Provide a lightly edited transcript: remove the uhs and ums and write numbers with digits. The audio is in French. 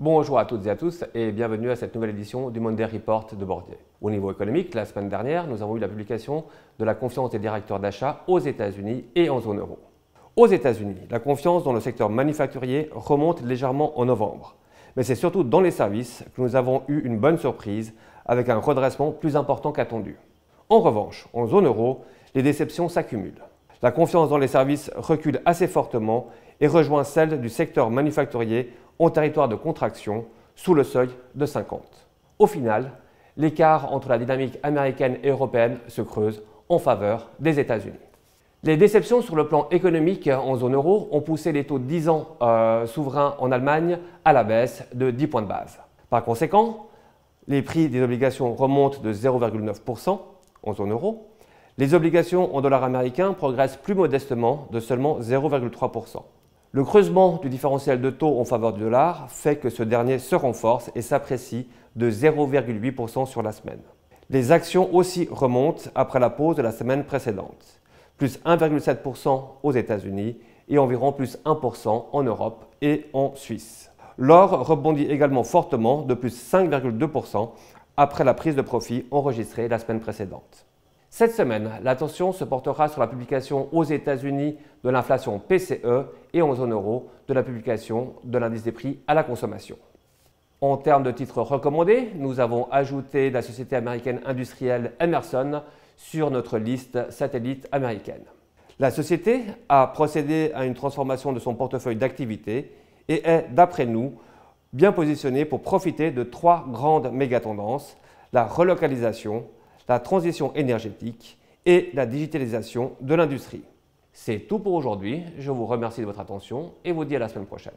Bonjour à toutes et à tous et bienvenue à cette nouvelle édition du Monday Report de Bourdier. Au niveau économique, la semaine dernière, nous avons eu la publication de la confiance des directeurs d'achat aux États-Unis et en zone euro. Aux États-Unis, la confiance dans le secteur manufacturier remonte légèrement en novembre. Mais c'est surtout dans les services que nous avons eu une bonne surprise avec un redressement plus important qu'attendu. En revanche, en zone euro, les déceptions s'accumulent. La confiance dans les services recule assez fortement et rejoint celle du secteur manufacturier en territoire de contraction sous le seuil de 50. Au final, l'écart entre la dynamique américaine et européenne se creuse en faveur des États-Unis. Les déceptions sur le plan économique en zone euro ont poussé les taux de 10 ans souverains en Allemagne à la baisse de 10 points de base. Par conséquent, les prix des obligations remontent de 0,9% en zone euro. Les obligations en dollars américains progressent plus modestement de seulement 0,3%. Le creusement du différentiel de taux en faveur du dollar fait que ce dernier se renforce et s'apprécie de 0,8% sur la semaine. Les actions aussi remontent après la pause de la semaine précédente, plus 1,7% aux États-Unis et environ plus 1% en Europe et en Suisse. L'or rebondit également fortement de plus 5,2% après la prise de profit enregistrée la semaine précédente. Cette semaine, l'attention se portera sur la publication aux États-Unis de l'inflation PCE et en zone euro de la publication de l'indice des prix à la consommation. En termes de titres recommandés, nous avons ajouté la société américaine industrielle Emerson sur notre liste satellite américaine. La société a procédé à une transformation de son portefeuille d'activités et est, d'après nous, bien positionnée pour profiter de trois grandes méga-tendances: la relocalisation, la transition énergétique et la digitalisation de l'industrie. C'est tout pour aujourd'hui. Je vous remercie de votre attention et vous dis à la semaine prochaine.